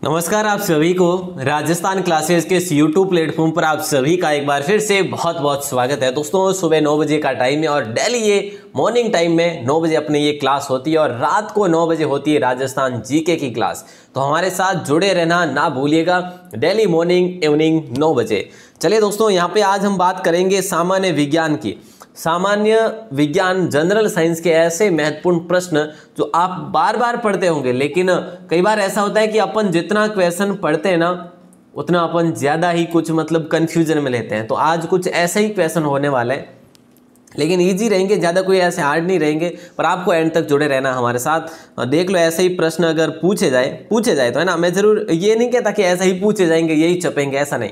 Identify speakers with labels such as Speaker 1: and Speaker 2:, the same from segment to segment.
Speaker 1: नमस्कार आप सभी को राजस्थान क्लासेस के इस यूट्यूब प्लेटफॉर्म पर आप सभी का एक बार फिर से बहुत बहुत स्वागत है। दोस्तों सुबह 9 बजे का टाइम है और डेली ये मॉर्निंग टाइम में 9 बजे अपने ये क्लास होती है और रात को 9 बजे होती है राजस्थान जीके की क्लास। तो हमारे साथ जुड़े रहना ना भूलिएगा, डेली मॉर्निंग इवनिंग 9 बजे। चलिए दोस्तों, यहाँ पे आज हम बात करेंगे सामान्य विज्ञान की। सामान्य विज्ञान जनरल साइंस के ऐसे महत्वपूर्ण प्रश्न जो आप बार बार पढ़ते होंगे, लेकिन कई बार ऐसा होता है कि अपन जितना क्वेश्चन पढ़ते हैं ना उतना अपन ज़्यादा ही कुछ कंफ्यूजन में लेते हैं। तो आज कुछ ऐसे ही क्वेश्चन होने वाले हैं, लेकिन इजी रहेंगे, ज़्यादा कोई ऐसे हार्ड नहीं रहेंगे, पर आपको एंड तक जुड़े रहना हमारे साथ। देख लो, ऐसे ही प्रश्न अगर पूछे जाए तो है ना, मैं ज़रूर ये नहीं कहता कि ऐसा ही पूछे जाएंगे यही छपेंगे, ऐसा नहीं,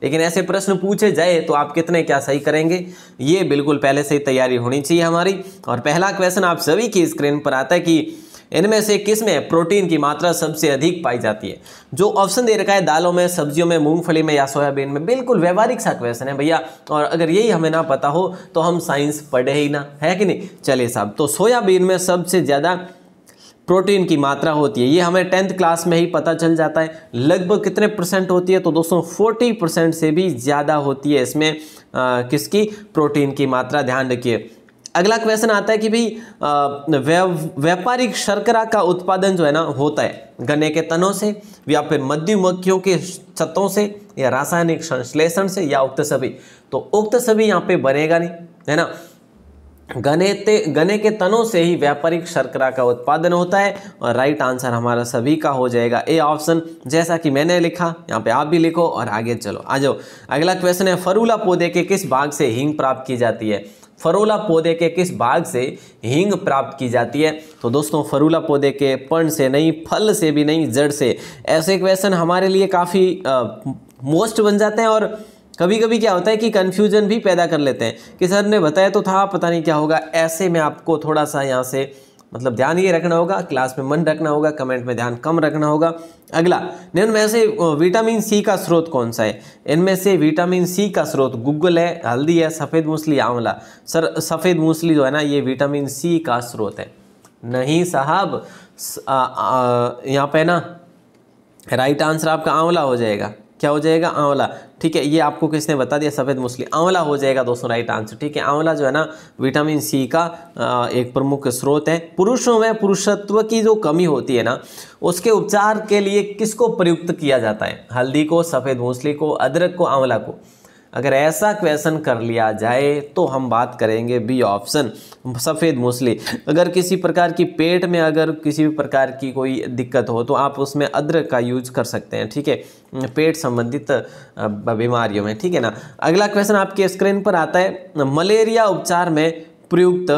Speaker 1: लेकिन ऐसे प्रश्न पूछे जाए तो आप कितने क्या सही करेंगे ये बिल्कुल पहले से ही तैयारी होनी चाहिए हमारी। और पहला क्वेश्चन आप सभी की स्क्रीन पर आता है कि इनमें से किसमें प्रोटीन की मात्रा सबसे अधिक पाई जाती है। जो ऑप्शन दे रखा है दालों में, सब्जियों में, मूंगफली में या सोयाबीन में, बिल्कुल व्यवहारिक सा क्वेश्चन है भैया। और अगर यही हमें ना पता हो तो हम साइंस पढ़े ही ना, है कि नहीं। चलिए साहब, तो सोयाबीन में सबसे ज़्यादा प्रोटीन की मात्रा होती है, ये हमें 10th क्लास में ही पता चल जाता है। लगभग कितने परसेंट होती है, तो दोस्तों 40% से भी ज़्यादा होती है इसमें किसकी, प्रोटीन की मात्रा। ध्यान रखिए। अगला क्वेश्चन आता है कि भाई व्यापारिक शर्करा का उत्पादन जो है ना होता है गन्ने के तनों से या फिर मधुमक्खियों के छत्तों से या रासायनिक संश्लेषण से या उक्त सभी। तो उक्त सभी यहाँ पे बनेगा नहीं, है ना। गन्ने के तनों से ही व्यापारिक शर्करा का उत्पादन होता है और राइट आंसर हमारा सभी का हो जाएगा ए ऑप्शन। जैसा कि मैंने लिखा यहाँ पे आप भी लिखो और आगे चलो, आ जाओ। अगला क्वेश्चन है, फरूला पौधे के किस भाग से हींग प्राप्त की जाती है। फरूला पौधे के किस भाग से हींग प्राप्त की जाती है। तो दोस्तों फरूला पौधे के पण से नहीं, फल से भी नहीं, जड़ से। ऐसे क्वेश्चन हमारे लिए काफ़ी मोस्ट बन जाते हैं और कभी कभी क्या होता है कि कंफ्यूजन भी पैदा कर लेते हैं कि सर ने बताया तो था, पता नहीं क्या होगा। ऐसे में आपको थोड़ा सा यहाँ से ध्यान ये रखना होगा, क्लास में मन रखना होगा, कमेंट में ध्यान कम रखना होगा। अगला, निम्न में से विटामिन सी का स्रोत कौन सा है। इनमें से विटामिन सी का स्रोत गूगल है, हल्दी है, सफ़ेद मूसली, आंवला। सर सफ़ेद मूसली जो है ना ये विटामिन सी का स्रोत है। नहीं साहब, यहाँ पे ना राइट आंसर आपका आंवला हो जाएगा। क्या हो जाएगा, आंवला। ठीक है, ये आपको किसने बता दिया, सफ़ेद मूसली, आंवला हो जाएगा दोस्तों राइट आंसर। ठीक है, आंवला जो है ना विटामिन सी का एक प्रमुख स्रोत है। पुरुषों में पुरुषत्व की जो कमी होती है ना उसके उपचार के लिए किसको प्रयुक्त किया जाता है। हल्दी को, सफ़ेद मूसली को, अदरक को, आंवला को। अगर ऐसा क्वेश्चन कर लिया जाए तो हम बात करेंगे बी ऑप्शन, सफ़ेद मूसली। अगर किसी प्रकार की पेट में अगर किसी भी प्रकार की कोई दिक्कत हो तो आप उसमें अदरक का यूज कर सकते हैं। ठीक है, पेट संबंधित बीमारियों में। ठीक है ना। अगला क्वेश्चन आपके स्क्रीन पर आता है, मलेरिया उपचार में प्रयुक्त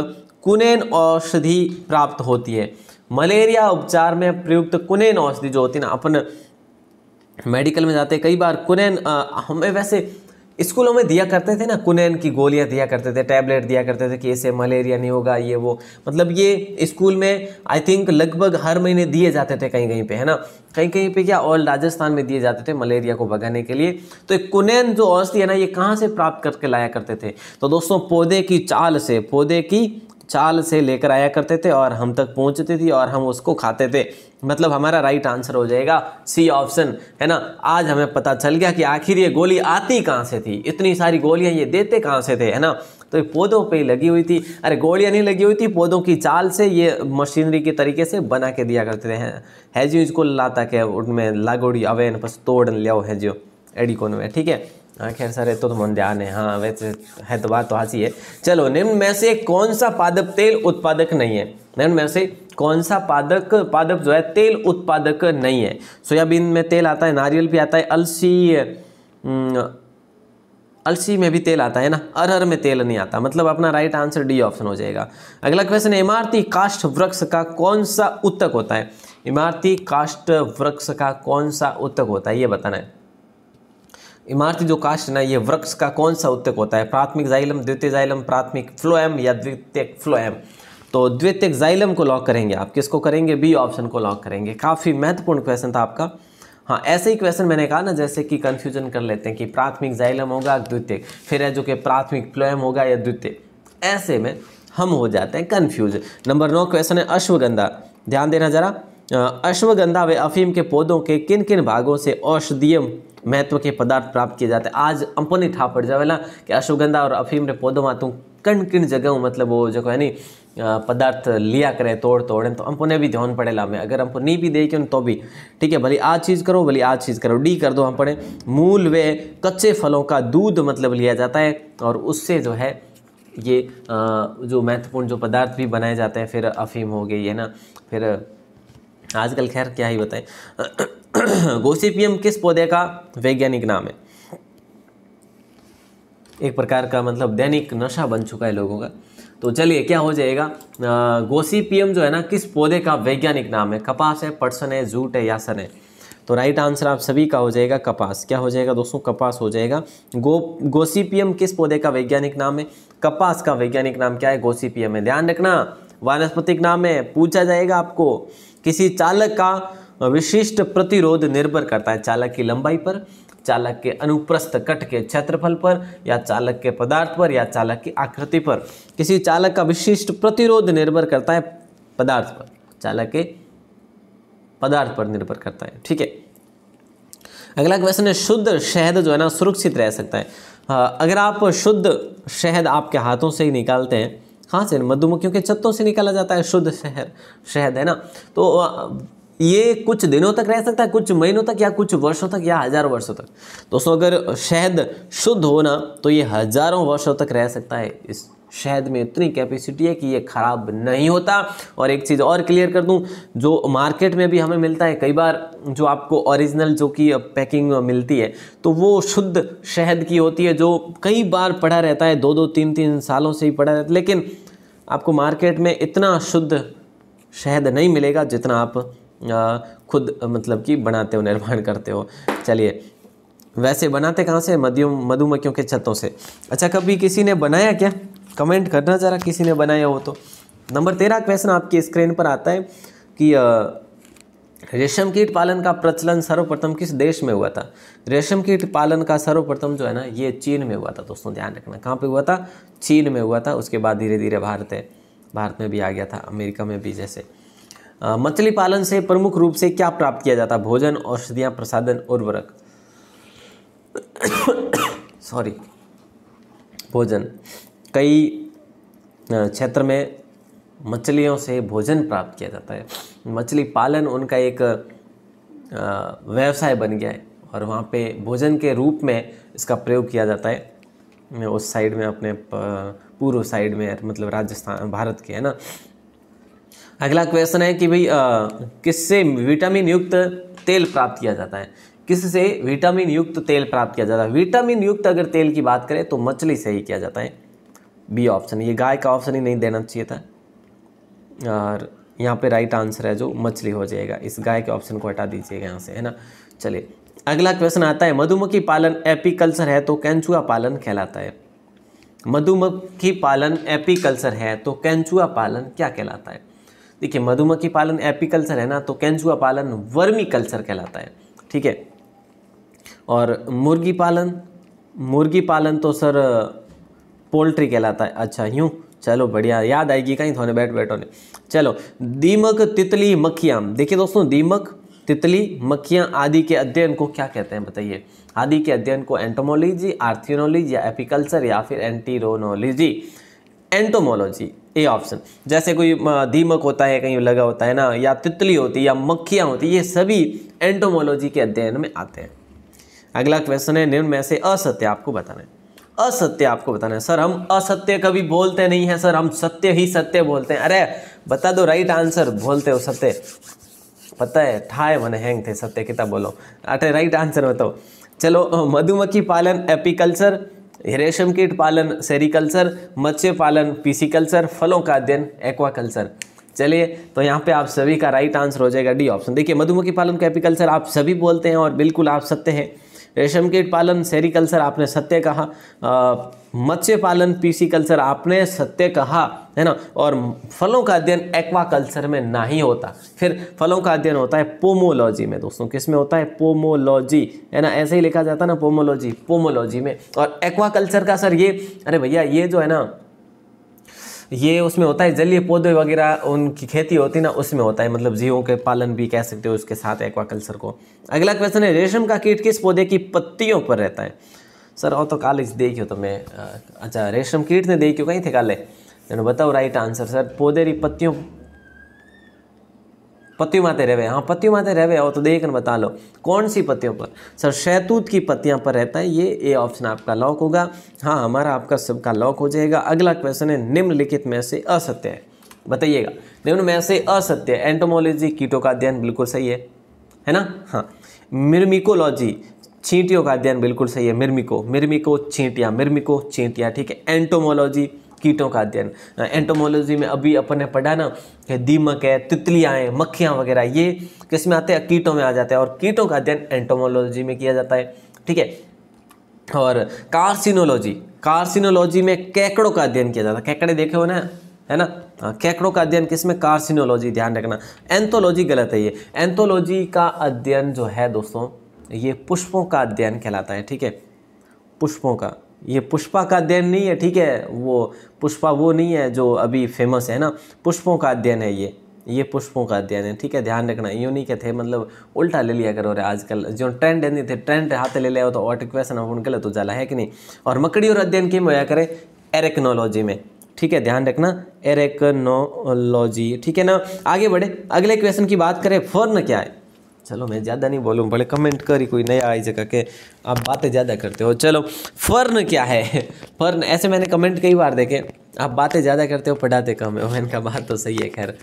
Speaker 1: कुनेन औषधि प्राप्त होती है। मलेरिया उपचार में प्रयुक्त कुनेन औषधि जो होती है ना, अपन मेडिकल में जाते हैं कई बार कुनेन हमें वैसे स्कूलों में दिया करते थे ना, कुनेन की गोलियां दिया करते थे, टैबलेट दिया करते थे कि इससे मलेरिया नहीं होगा, ये वो। ये स्कूल में आई थिंक लगभग हर महीने दिए जाते थे कहीं कहीं पे, है ना। कहीं कहीं पे क्या ऑल राजस्थान में दिए जाते थे मलेरिया को भगाने के लिए। तो एक कुनेन जो औषधि है ना ये कहाँ से प्राप्त करके लाया करते थे, तो दोस्तों पौधे की चाल से लेकर आया करते थे और हम तक पहुंचती थी और हम उसको खाते थे। हमारा राइट आंसर हो जाएगा सी ऑप्शन, है ना। आज हमें पता चल गया कि आखिर ये गोली आती कहाँ से थी, इतनी सारी गोलियां ये देते कहाँ से थे, है ना। तो ये पौधों पे ही लगी हुई थी। अरे गोलियां नहीं लगी हुई थी, पौधों की चाल से ये मशीनरी के तरीके से बना के दिया करते थे। हैजियो इसको लाता क्या उनमें लागोड़ी अवेन बस तोड़ लिया हैजियो एडी कोन में। ठीक है, हाँ खैर सर तो मन ध्यान है, हाँ वैसे है तो बात तो हासी है। चलो, निम्न में से कौन सा पादप तेल उत्पादक नहीं है। निम्न में से कौन सा पादप जो है तेल उत्पादक नहीं है। सोयाबीन में तेल आता है, नारियल भी आता है, अलसी में भी तेल आता है ना, अरहर में तेल नहीं आता। अपना राइट आंसर डी ऑप्शन हो जाएगा। अगला क्वेश्चन है, इमारती काष्ठ वृक्ष का कौन सा उत्तक होता है। इमारती काष्ठ वृक्ष का कौन सा उत्तक होता है ये बताना है। इमारती जो काष्ठ ना ये वृक्ष का कौन सा उत्तक होता है। प्राथमिक जाइलम, द्वितीय जाइलम, प्राथमिक फ्लोएम या द्वितीयक फ्लोएम। तो द्वितीयक जाइलम को लॉक करेंगे आप। किसको करेंगे, बी ऑप्शन को लॉक करेंगे। काफ़ी महत्वपूर्ण क्वेश्चन था आपका। हाँ, ऐसे ही क्वेश्चन मैंने कहा ना, जैसे कि कंफ्यूजन कर लेते हैं कि प्राथमिक जाइलम होगा द्वितीयक, फिर है जो कि प्राथमिक फ्लोएम होगा या द्वितीयक, ऐसे में हम हो जाते हैं कंफ्यूज। नंबर 9 क्वेश्चन है, अश्वगंधा। ध्यान देना जरा, अश्वगंधा व अफीम के पौधों के किन किन भागों से औषधीय महत्व के पदार्थ प्राप्त किए जाते हैं। आज अंपनी ठा पड़ जावेला कि अश्वगंधा और अफीम रे पौधों में तू किन किन जगह मतलब वो जो है नी पदार्थ लिया करे तोड़े तो हमको ने भी ध्यान पड़ेला में, अगर हमको नहीं भी दे क्यों तो भी ठीक है, भले आज चीज़ करो भले आज चीज़ करो। डी कर दो हम पढ़े मूल व कच्चे फलों का दूध मतलब लिया जाता है और उससे जो है ये जो महत्वपूर्ण जो पदार्थ भी बनाए जाते हैं। फिर अफीम हो गई है ना, फिर आजकल खैर क्या ही बताएं। गोसिपियम किस पौधे का वैज्ञानिक नाम है? एक प्रकार का मतलब दैनिक नशा बन चुका है लोगों का। तो चलिए क्या हो जाएगा, गोसिपियम जो है ना किस पौधे का वैज्ञानिक नाम है? कपास है, पटसन है, जूट है या सन है? तो राइट आंसर आप सभी का हो जाएगा कपास। क्या हो जाएगा दोस्तों? कपास हो जाएगा। गोसिपियम किस पौधे का वैज्ञानिक नाम है? कपास का वैज्ञानिक नाम क्या है? गोसिपियम है। ध्यान रखना वानस्पतिक नाम है, पूछा जाएगा आपको। किसी चालक का विशिष्ट प्रतिरोध निर्भर करता है चालक की लंबाई पर, चालक के अनुप्रस्थ कट के क्षेत्रफल पर, या चालक के पदार्थ पर, या चालक की आकृति पर। किसी चालक का विशिष्ट प्रतिरोध निर्भर करता है पदार्थ पर, चालक के पदार्थ पर निर्भर करता है। ठीक है, अगला क्वेश्चन है शुद्ध शहद जो है ना सुरक्षित रह सकता है? अगर आप शुद्ध शहद आपके हाथों से ही निकालते हैं, कहाँ से? मधुमक्खियों के छत्तों से निकाला जाता है शुद्ध शहद है ना, तो ये कुछ दिनों तक रह सकता है, कुछ महीनों तक, या कुछ वर्षों तक, या हजारों वर्षों तक। दोस्तों अगर शहद शुद्ध हो ना तो ये हजारों वर्षों तक रह सकता है। इस शहद में इतनी कैपेसिटी है कि ये खराब नहीं होता। और एक चीज़ और क्लियर कर दूं, जो मार्केट में भी हमें मिलता है कई बार, जो आपको ओरिजिनल जो कि पैकिंग मिलती है तो वो शुद्ध शहद की होती है, जो कई बार पड़ा रहता है, 2-2, 3-3 सालों से ही पड़ा रहता है। लेकिन आपको मार्केट में इतना शुद्ध शहद नहीं मिलेगा जितना आप खुद मतलब कि बनाते हो, निर्माण करते हो। चलिए, वैसे बनाते कहाँ से? मधुमक्खियों के छत्तों से। अच्छा, कभी किसी ने बनाया क्या? कमेंट करना जरा किसी ने बनाया हो तो। नंबर 13 क्वेश्चन आपकी स्क्रीन पर आता है कि रेशम कीट पालन का प्रचलन सर्वप्रथम किस देश में हुआ था? रेशम कीट पालन का सर्वप्रथम जो है ना ये चीन में हुआ था। दोस्तों ध्यान रखना, कहाँ पे हुआ था? चीन में हुआ था। उसके बाद धीरे धीरे भारत में भी आ गया था, अमेरिका में भी। जैसे मछली पालन से प्रमुख रूप से क्या प्राप्त किया जाता? भोजन, औषधियाँ, प्रसाधन, उर्वरक। सॉरी, भोजन। कई क्षेत्र में मछलियों से भोजन प्राप्त किया जाता है। मछली पालन उनका एक व्यवसाय बन गया है और वहाँ पे भोजन के रूप में इसका प्रयोग किया जाता है। उस साइड में, अपने पूर्व साइड में, मतलब राजस्थान, भारत के, है ना। अगला क्वेश्चन है कि भाई किससे विटामिन युक्त तेल प्राप्त किया जाता है? किससे विटामिन युक्त तेल प्राप्त किया जाता है? विटामिन युक्त अगर तेल की बात करें तो मछली से ही किया जाता है। बी ऑप्शन, ये गाय का ऑप्शन ही नहीं देना चाहिए था, और यहाँ पे राइट आंसर है जो मछली हो जाएगा। इस गाय के ऑप्शन को हटा दीजिएगा यहाँ से, है ना। चलिए, अगला क्वेश्चन आता है मधुमक्खी पालन एपीकल्चर है तो केंचुआ पालन कहलाता है? मधुमक्खी पालन एपीकल्चर है तो केंचुआ पालन क्या कहलाता है? देखिए, मधुमक्खी पालन एपीकल्चर है ना, तो केंचुआ पालन वर्मी कल्चर कहलाता है। ठीक है, और मुर्गी पालन तो सर पोल्ट्री कहलाता है। अच्छा, यूँ, चलो बढ़िया, याद आएगी कहीं थोड़े बैठो ने। चलो, दीमक, तितली, मक्खियाँ। देखिए दोस्तों, दीमक, तितली, मक्खियाँ आदि के अध्ययन को क्या कहते हैं बताइए? आदि के अध्ययन को एंटोमोलॉजी, आर्थियोलॉजी, या एपीकल्चर, या फिर एंटीरोनोलॉजी? Entomology, A option. जैसे कोई दीमक होता है कहीं लगा होता है ना, या तितली होती है, या मक्खियाँ होती है, ये सभी एंटोमोलॉजी के अध्ययन में आते हैं। अगला क्वेश्चन है निम्न में से असत्य आपको बताना है। असत्य आपको बताना है। सर हम असत्य कभी बोलते नहीं हैं सर, हम सत्य ही सत्य बोलते हैं। अरे बता दो राइट आंसर, बोलते हो सत्य? पता है, ठाए मन हैंग थे, सत्य कितना बोलो। अरे राइट आंसर बताओ। चलो, मधुमक्खी पालन एपीकल्चर, रेशम कीट पालन सेरिकल्चर, मत्स्य पालन पीसीकल्चर, फलों का अध्ययन एक्वाकल्चर। चलिए, तो यहाँ पे आप सभी का राइट आंसर हो जाएगा डी ऑप्शन। देखिए, मधुमक्खी पालन का एपीकल्चर आप सभी बोलते हैं और बिल्कुल आप सत्य हैं। रेशम कीट पालन सेरिकल्चर आपने सत्य कहा, मत्स्य पालन पीसीकल्चर आपने सत्य कहा, है ना। और फलों का अध्ययन एक्वाकल्चर में नहीं होता। फिर फलों का अध्ययन होता है पोमोलॉजी में। दोस्तों किस में होता है? पोमोलॉजी, है ना, ऐसे ही लिखा जाता है ना, पोमोलॉजी में। और एक्वाकल्चर का सर ये, अरे भैया ये जो है ना ये उसमें होता है जलीय पौधे वगैरह उनकी खेती होती है ना, उसमें होता है, मतलब जीवों के पालन भी कह सकते हो उसके साथ एक्वाकल्चर को। अगला क्वेश्चन है रेशम का कीट किस पौधे की पत्तियों पर रहता है? सर वो तो काले देखियो तो मैं अच्छा रेशम कीट ने देखियो कहीं थे काले, तेने बताओ राइट आंसर सर। पौधे री पत्तियों माते रहवे, हाँ पत्तियों माते रहवे हो तो देख बता लो कौन सी पत्तियों पर? सर शहतूत की पत्तियां पर रहता है, ये ए ऑप्शन आपका लॉक होगा। हाँ हमारा आपका सबका लॉक हो जाएगा। अगला क्वेश्चन है निम्नलिखित में से असत्य है, बताइएगा। निम्न में से असत्य, एंटोमोलॉजी कीटों का अध्ययन बिल्कुल सही है ना। हाँ मिर्मिकोलॉजी चींटियों का अध्ययन बिल्कुल सही है। मिर्मिको चींटियां, ठीक है। एंटोमोलॉजी कीटों का अध्ययन, एंटोमोलॉजी में अभी अपन ने पढ़ा ना कि दीमक है, तितलियां हैं, मक्खियां वगैरह, ये किस में आते हैं? कीटों में आ जाते हैं, और कीटों का अध्ययन एंटोमोलॉजी में किया जाता है, ठीक है। और कार्सिनोलॉजी में केकड़ों का अध्ययन किया जाता है। केकड़े देखे हो ना, है ना। केकड़ों का अध्ययन किसमें? कार्सिनोलॉजी, ध्यान रखना। एंथोलॉजी गलत है ये। एंथोलॉजी का अध्ययन जो है दोस्तों ये पुष्पों का अध्ययन कहलाता है, ठीक है। पुष्पों का, ये पुष्पा का अध्ययन नहीं है, ठीक है। वो पुष्पा वो नहीं है जो अभी फेमस है ना, पुष्पों का अध्ययन है ये पुष्पों का अध्ययन है, ठीक है। ध्यान रखना, यूँ नहीं कहते मतलब उल्टा ले लिया करो रे आजकल जो ट्रेंड है नहीं थे, ट्रेंड हाथ ले लिया हो तो ऑट क्वेश्चन अपन गलत हो जाला है कि नहीं। और मकड़ी और अध्ययन की होया करे एरेक्नोलॉजी में, ठीक है। ध्यान रखना एरेक्नोलॉजी, ठीक है ना। आगे बढ़े, अगले क्वेश्चन की बात करें, फर्न क्या है? चलो मैं ज़्यादा नहीं बोलूँ, भले कमेंट करी कोई नया आई जगह के आप बातें ज़्यादा करते हो। चलो फर्न क्या है? फर्न, ऐसे मैंने कमेंट कई बार देखे, आप बातें ज़्यादा करते हो पढ़ाते कम है। मैंने कहा बात तो सही है, खैर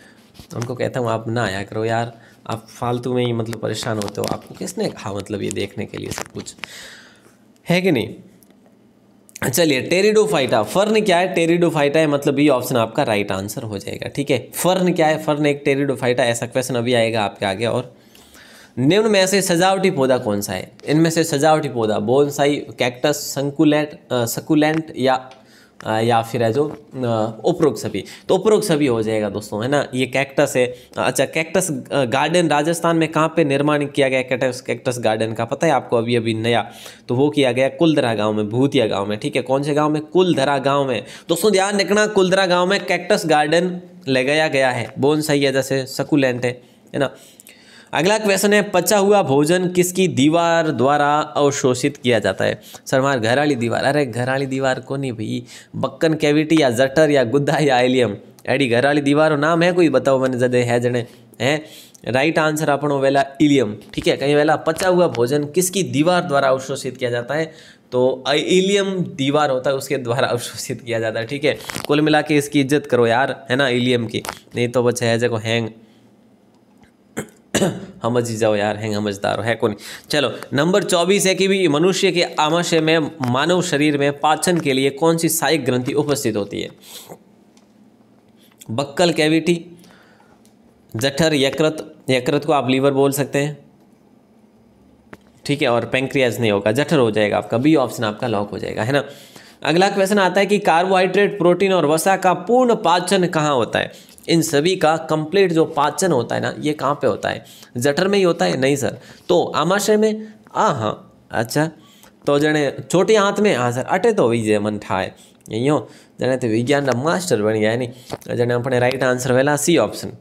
Speaker 1: उनको कहता हूँ आप ना आया करो यार, आप फालतू में ही मतलब परेशान होते हो। आपको किसने कहा मतलब ये देखने के लिए सब कुछ है कि नहीं। चलिए टेरिडोफाइटा, फर्न क्या है? टेरिडोफाइटा है, मतलब ये ऑप्शन आपका राइट आंसर हो जाएगा, ठीक है। फर्न क्या है? फर्न एक टेरिडोफाइटा, ऐसा क्वेश्चन अभी आएगा आपके आगे। और निम्न में से सजावटी पौधा कौन सा है? इनमें से सजावटी पौधा बोनसाई, कैक्टस, सकुलेंट या फिर है जो उपरोक्त सभी। तो उपरोक्त सभी हो जाएगा दोस्तों, है ना। ये कैक्टस है। अच्छा कैक्टस गार्डन राजस्थान में कहाँ पे निर्माण किया गया? कैक्टस गार्डन का पता है आपको? अभी अभी नया तो वो किया गया कुलधरा गांव में, भूतिया गांव में, ठीक है। कौन से गांव में? कुलधरा गांव में। दोस्तों ध्यान रखना, कुलधरा गांव में कैक्टस गार्डन लगाया गया है। बोनसाई है जैसे सकुलेंट है ना। अगला क्वेश्चन है पचा हुआ भोजन किसकी दीवार द्वारा अवशोषित किया जाता है? सर हमारे घर वाली दीवार। अरे घर वाली दीवार को नहीं भाई, बक्कन कैविटी या जठर या गुद्दा या एलियम, एडी घर वाली दीवार नाम है कोई? बताओ मैंने जदे है जने है। राइट आंसर अपनो वेला इलियम, ठीक है। कहीं वेला पचा हुआ भोजन किसकी दीवार द्वारा अवशोषित किया जाता है? तो इलियम दीवार होता है उसके द्वारा अवशोषित किया जाता है, ठीक है। कुल मिला के इसकी इज्जत करो यार, है ना, इलियम की, नहीं तो बच्चे है जगह हैंग समझ जाओ यार, हैंग समझदार है कौन। चलो नंबर 24 है कि भी मनुष्य के आमाशय में, मानव शरीर में पाचन के लिए कौन सी सहायक ग्रंथि उपस्थित होती है? बक्कल कैविटी, जठर, यकृत को आप लीवर बोल सकते हैं, ठीक है। और पैंक्रियाज नहीं होगा, जठर हो जाएगा आपका। बी ऑप्शन आपका लॉक हो जाएगा, है ना। अगला क्वेश्चन आता है कि कार्बोहाइड्रेट, प्रोटीन और वसा का पूर्ण पाचन कहाँ होता है? इन सभी का कंप्लीट जो पाचन होता है ना, ये कहाँ पे होता है? जठर में ही होता है? नहीं सर। तो आमाशय में? हाँ अच्छा, तो जने छोटे हाथ में? हाँ सर। अटे तो विजय मन ठाए यो जने तो विज्ञान का मास्टर बन गया है नहीं जने अपने राइट आंसर वेला सी ऑप्शन।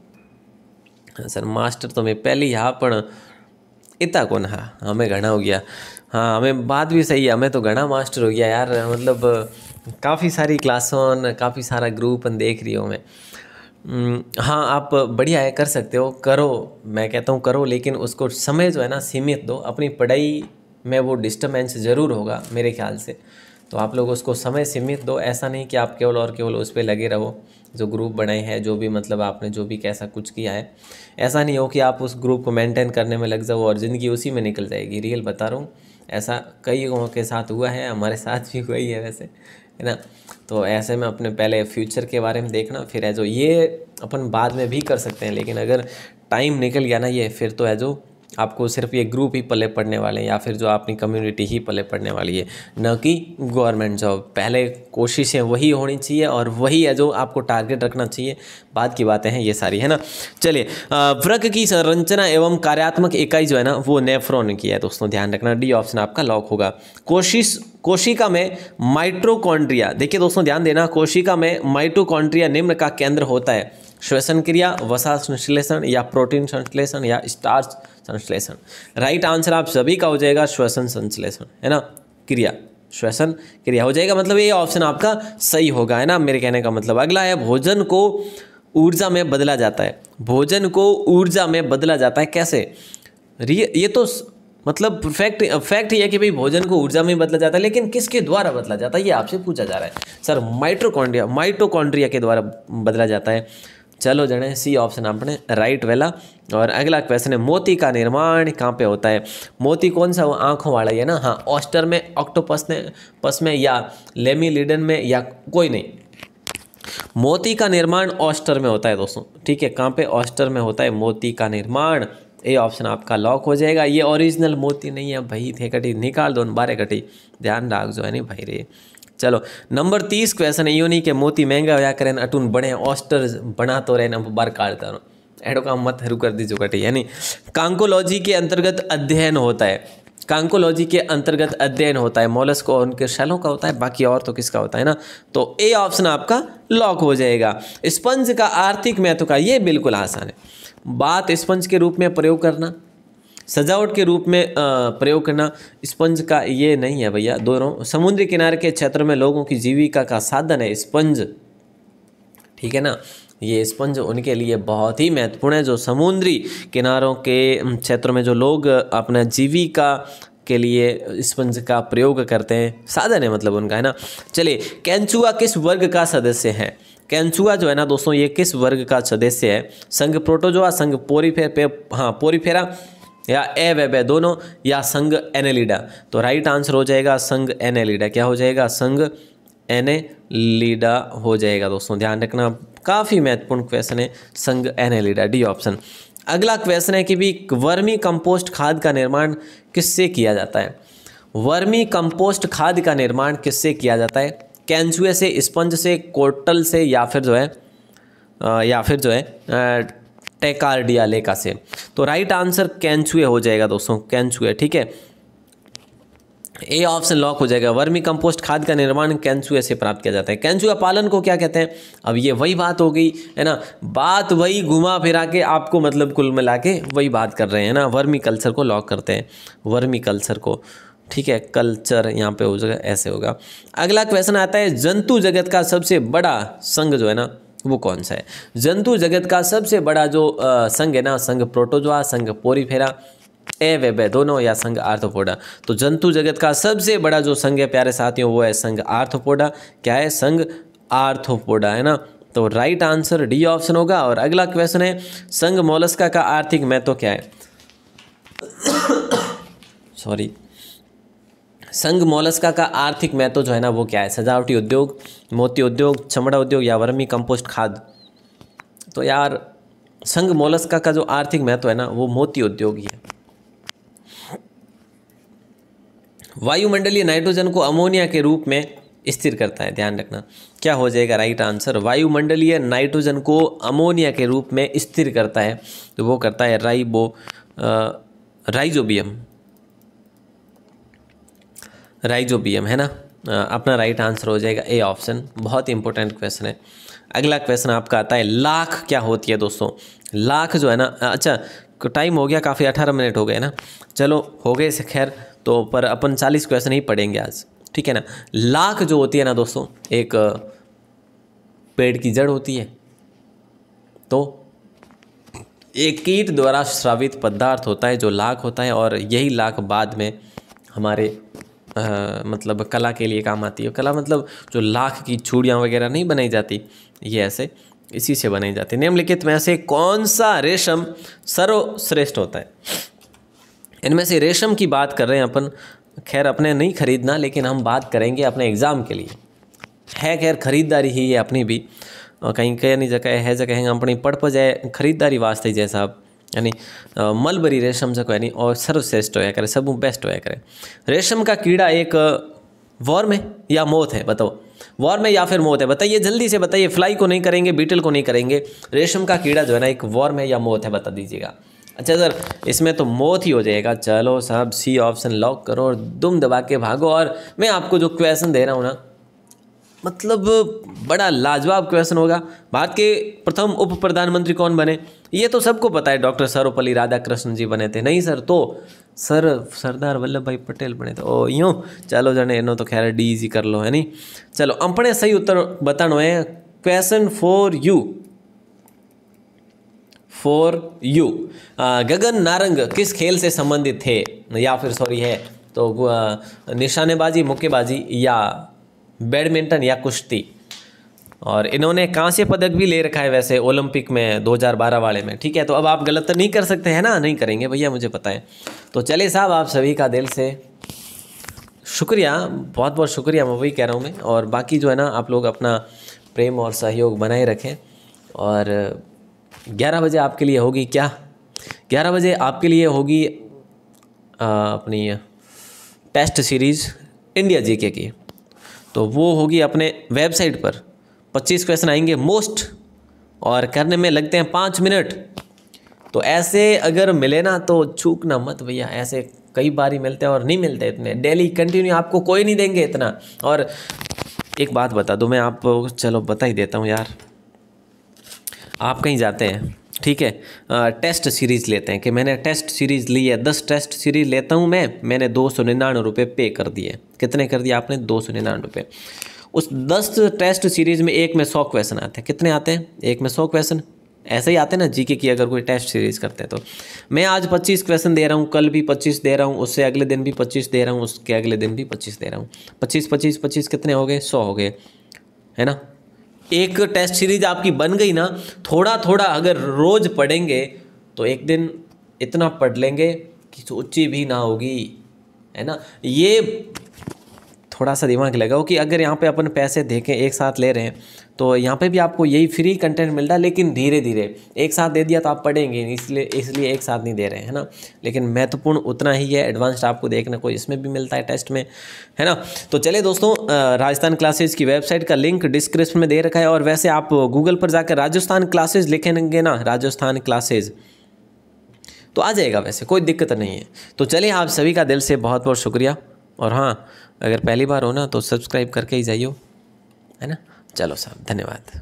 Speaker 1: सर मास्टर तो मैं पहले हाँ पण इतना कौन, हाँ हमें घना हो गया। हाँ हमें बात भी सही है, हमें तो घना मास्टर हो गया यार, मतलब काफ़ी सारी क्लासों, काफ़ी सारा ग्रुप देख रही हूँ मैं। हाँ आप बढ़िया है, कर सकते हो, करो, मैं कहता हूँ करो, लेकिन उसको समय जो है ना सीमित दो। अपनी पढ़ाई में वो डिस्टर्बेंस ज़रूर होगा मेरे ख्याल से, तो आप लोग उसको समय सीमित दो। ऐसा नहीं कि आप केवल और केवल उस पर लगे रहो। जो ग्रुप बनाए हैं, जो भी मतलब आपने जो भी कैसा कुछ किया है, ऐसा नहीं हो कि आप उस ग्रुप को मेंटेन करने में लग जाओ और ज़िंदगी उसी में निकल जाएगी। रियल बता रहा हूँ, ऐसा कई लोगों के साथ हुआ है, हमारे साथ भी हुआ ही है वैसे, है ना। तो ऐसे में अपने पहले फ्यूचर के बारे में देखना, फिर है जो ये अपन बाद में भी कर सकते हैं, लेकिन अगर टाइम निकल गया ना ये, फिर तो है जो आपको सिर्फ ये ग्रुप ही पले पड़ने वाले हैं या फिर जो अपनी कम्युनिटी ही पले पड़ने वाली है, न कि गवर्नमेंट जॉब। पहले कोशिशें वही होनी चाहिए और वही है जो आपको टारगेट रखना चाहिए। बाद की बातें हैं ये सारी, है ना। चलिए, वृक्क की संरचना एवं कार्यात्मक इकाई जो है ना वो नेफ्रॉन की है दोस्तों, ध्यान रखना। डी ऑप्शन आपका लॉक होगा। कोशिका में माइटोकॉन्ड्रिया, देखिए दोस्तों ध्यान देना, कोशिका में माइटोकॉन्ड्रिया निम्न का केंद्र होता है: श्वसन क्रिया, वसा संश्लेषण या प्रोटीन संश्लेषण या स्टार्च संश्लेषण। राइट आंसर आप सभी का हो जाएगा श्वसन संश्लेषण, है ना, क्रिया, श्वसन क्रिया हो जाएगा, मतलब ये ऑप्शन आपका सही होगा, है ना, मेरे कहने का मतलब। अगला है भोजन को ऊर्जा में बदला जाता है। भोजन को ऊर्जा में बदला जाता है कैसे? ये तो मतलब फैक्ट ये है कि भाई भोजन को ऊर्जा में बदला जाता है, लेकिन किसके द्वारा बदला जाता है ये आपसे पूछा जा रहा है। सर माइटोकॉन्ड्रिया के द्वारा बदला जाता है। चलो जने, सी ऑप्शन आपने राइट वाला। और अगला क्वेश्चन है, मोती का निर्माण कहाँ पे होता है? मोती कौन सा, वो आँखों वाला ही है ना। हाँ, ऑस्टर में, ऑक्टोपस में या लेमिलिडन में या कोई नहीं। मोती का निर्माण ऑस्टर में होता है दोस्तों, ठीक है। कहाँ पे? ऑस्टर में होता है मोती का निर्माण। ए ऑप्शन आपका लॉक हो जाएगा। ये ओरिजिनल मोती नहीं है भाई, थे कटी निकाल दो, 12 कटी, ध्यान राख जो है नहीं भाई रे। चलो नंबर 30 क्वेश्चन है, यूँ नहीं कि मोती महंगा होया करें अटून बने ऑस्टर बना तो रहे बार काटता रहो, एडो काम मत हरू कर दीजिए कटी। यानी कांकोलॉजी के अंतर्गत अध्ययन होता है, कांकोलॉजी के अंतर्गत अध्ययन होता है मोलस्क और उनके शैलों का होता है, बाकी और तो किसका होता है ना। तो ए ऑप्शन आपका लॉक हो जाएगा। स्पंज का आर्थिक महत्व का, ये बिल्कुल आसान है बात। स्पंज के रूप में प्रयोग करना, सजावट के रूप में प्रयोग करना, स्पंज का ये नहीं है भैया। दोनों समुद्री किनारे के क्षेत्र में लोगों की जीविका का साधन है स्पंज, ठीक है ना। ये स्पंज उनके लिए बहुत ही महत्वपूर्ण है, जो समुद्री किनारों के क्षेत्र में जो लोग अपना जीविका के लिए स्पंज का प्रयोग करते हैं, साधन है मतलब उनका, है ना। चलिए, केंचुआ किस वर्ग का सदस्य है? केंचुआ जो है ना दोस्तों, ये किस वर्ग का सदस्य है? संघ प्रोटोजोआ, संघ पोरीफेरा या एवेबे दोनों, या संघ एनेलिडा। तो राइट आंसर हो जाएगा संघ एनेलिडा। क्या हो जाएगा? संघ एनेलिडा हो जाएगा दोस्तों, ध्यान रखना, काफ़ी महत्वपूर्ण क्वेश्चन है, संघ एनेलिडा, डी ऑप्शन। अगला क्वेश्चन है कि भी वर्मी कंपोस्ट खाद का निर्माण किससे किया जाता है? वर्मी कंपोस्ट खाद का निर्माण किससे किया जाता है? केंचुए से, स्पंज से, कोटल से या फिर जो है टेकार्डिया लेका से। तो राइट आंसर केंचुए हो जाएगा दोस्तों, केंचुए, ठीक है। ए ऑप्शन लॉक हो जाएगा। वर्मी कंपोस्ट खाद का निर्माण केंचुए से प्राप्त किया जाता है। केंचुआ पालन को क्या कहते हैं? अब ये वही बात हो गई, है ना, बात वही घुमा फिरा के आपको मतलब कुल मिला के वही बात कर रहे हैं ना। वर्मी कल्चर को लॉक करते हैं, वर्मी कल्चर को, ठीक है, कल्चर यहाँ पे हो जाएगा, ऐसे होगा। अगला क्वेश्चन आता है, जंतु जगत का सबसे बड़ा संघ जो है ना वो कौन सा है? जंतु जगत का सबसे बड़ा जो संघ है ना, संघ प्रोटोजोआ, संघ पोरीफेरा, एवेबे दोनों, या संघ आर्थ्रोपोडा। तो जंतु जगत का सबसे बड़ा जो संघ है प्यारे साथियों वो है संघ आर्थ्रोपोडा। क्या है? संघ आर्थ्रोपोडा, है ना। तो राइट आंसर डी ऑप्शन होगा। और अगला क्वेश्चन है, संघ मोलस्का का आर्थिक महत्व क्या है? सॉरी, संघ मोलस्का का आर्थिक महत्व जो है ना वो क्या है? सजावटी उद्योग, मोती उद्योग, चमड़ा उद्योग या वर्मी कंपोस्ट खाद। तो यार संघ मोलस्का का जो आर्थिक महत्व है ना वो मोती उद्योग ही है। वायुमंडलीय नाइट्रोजन को अमोनिया के रूप में स्थिर करता है, ध्यान रखना। क्या हो जाएगा राइट आंसर? वायुमंडलीय नाइट्रोजन को अमोनिया के रूप में स्थिर करता है, तो वो करता है राइजोबियम, है ना। अपना राइट आंसर हो जाएगा ए ऑप्शन। बहुत इंपॉर्टेंट क्वेश्चन है। अगला क्वेश्चन आपका आता है, लाख क्या होती है दोस्तों? लाख जो है ना, अच्छा टाइम हो गया काफ़ी, 18 मिनट हो गए ना। चलो हो गए से खैर, तो पर अपन 40 क्वेश्चन ही पढ़ेंगे आज, ठीक है ना। लाख जो होती है ना दोस्तों, एक पेड़ की जड़ होती है, तो एक कीट द्वारा स्रावित पदार्थ होता है जो लाख होता है, और यही लाख बाद में हमारे मतलब कला के लिए काम आती है। कला मतलब जो लाख की चूड़ियाँ वगैरह नहीं बनाई जाती, ये ऐसे इसी से बनाई जाती है। निम्नलिखित में से कौन सा रेशम सर्वश्रेष्ठ होता है? इनमें से रेशम की बात कर रहे हैं अपन, खैर अपने नहीं खरीदना, लेकिन हम बात करेंगे अपने एग्ज़ाम के लिए है, खैर खरीदारी ही है अपनी भी, कहीं कहीं नहीं जगह है जगह अपनी पढ़ पर जाए खरीदारी वास्ते जैसा यानी मलबरी रेशम से यानी और सर्वश्रेष्ठ होया करे, सब बेस्ट होया करे। रेशम का कीड़ा एक वर्म है या मोथ है, बताओ वर्म है या फिर मोथ है, बताइए जल्दी से बताइए। फ्लाई को नहीं करेंगे, बीटल को नहीं करेंगे, रेशम का कीड़ा जो है ना एक वर्म है या मोथ है, बता दीजिएगा। अच्छा सर इसमें तो मोथ ही हो जाएगा। चलो साहब सी ऑप्शन लॉक करो और दुम दबा के भागो। और मैं आपको जो क्वेश्चन दे रहा हूँ ना, मतलब बड़ा लाजवाब क्वेश्चन होगा। भारत के प्रथम उप प्रधानमंत्री कौन बने? ये तो सबको पता है, डॉक्टर सर्वपल्ली राधाकृष्णन जी बने थे। नहीं सर, तो सर सरदार वल्लभ भाई पटेल बने थे। ओ यूँ चलो जने एनो तो खैर डी इजी कर लो है नहीं। चलो अपने सही उत्तर बतानो है। Question for you Gagan Narang किस खेल से संबंधित थे? या फिर सॉरी है तो निशानेबाजी, मुक्केबाजी या बैडमिंटन या कुश्ती। और इन्होंने कांस्य पदक भी ले रखा है वैसे ओलंपिक में 2012 वाले में। ठीक है, तो अब आप गलत तो नहीं कर सकते हैं ना? नहीं करेंगे भैया, मुझे पता है। तो चलिए साहब आप सभी का दिल से शुक्रिया, बहुत बहुत शुक्रिया मैं वही कह रहा हूँ मैं। और बाकी जो है ना आप लोग अपना प्रेम और सहयोग बनाए रखें। और 11 बजे आपके लिए होगी क्या? 11 बजे आपके लिए होगी अपनी टेस्ट सीरीज़ इंडिया जीके की। तो वो होगी अपने वेबसाइट पर। 25 क्वेश्चन आएंगे मोस्ट, और करने में लगते हैं 5 मिनट। तो ऐसे अगर मिले ना तो चूकना मत भैया, ऐसे कई बार ही मिलते हैं और नहीं मिलते इतने डेली कंटिन्यू, आपको कोई नहीं देंगे इतना। और एक बात बता दूं मैं आपको, चलो बता ही देता हूं यार। आप कहीं जाते हैं, ठीक है, टेस्ट सीरीज़ लेते हैं कि मैंने टेस्ट सीरीज़ ली है, 10 टेस्ट सीरीज़ लेता हूँ मैंने 299 रुपये पे कर दिए। कितने कर दिए आपने? 299 रुपये। उस 10 टेस्ट सीरीज़ में एक में 100 क्वेश्चन आते हैं। कितने आते हैं? एक में 100 क्वेश्चन ऐसे ही आते हैं ना जीके की, अगर कोई टेस्ट सीरीज़ करते हैं तो। मैं आज 25 क्वेश्चन दे रहा हूँ, कल भी 25 दे रहा हूँ, उससे अगले दिन भी 25 दे रहा हूँ, उसके अगले दिन भी 25 दे रहा हूँ। 25 कितने हो गए? 100 हो गए, है ना। एक टेस्ट सीरीज आपकी बन गई ना, थोड़ा थोड़ा अगर रोज़ पढ़ेंगे तो एक दिन इतना पढ़ लेंगे कि सोची भी ना होगी, है ना। ये थोड़ा सा दिमाग लगाओ कि अगर यहाँ पे अपन पैसे देखें एक साथ ले रहे हैं तो यहाँ पे भी आपको यही फ्री कंटेंट मिल रहा है, लेकिन धीरे धीरे। एक साथ दे दिया तो आप पढ़ेंगे, इसलिए एक साथ नहीं दे रहे हैं, है ना। लेकिन महत्वपूर्ण उतना ही है, एडवांस्ड आपको देखने को इसमें भी मिलता है टेस्ट में, है ना। तो चलिए दोस्तों, राजस्थान क्लासेज की वेबसाइट का लिंक डिस्क्रिप्शन में दे रखा है। और वैसे आप गूगल पर जाकर राजस्थान क्लासेज लिखेंगे ना, राजस्थान क्लासेज, तो आ जाएगा, वैसे कोई दिक्कत नहीं है। तो चलिए आप सभी का दिल से बहुत बहुत शुक्रिया। और हाँ, अगर पहली बार हो ना तो सब्सक्राइब करके ही जाइए, है ना। चलो साहब, धन्यवाद।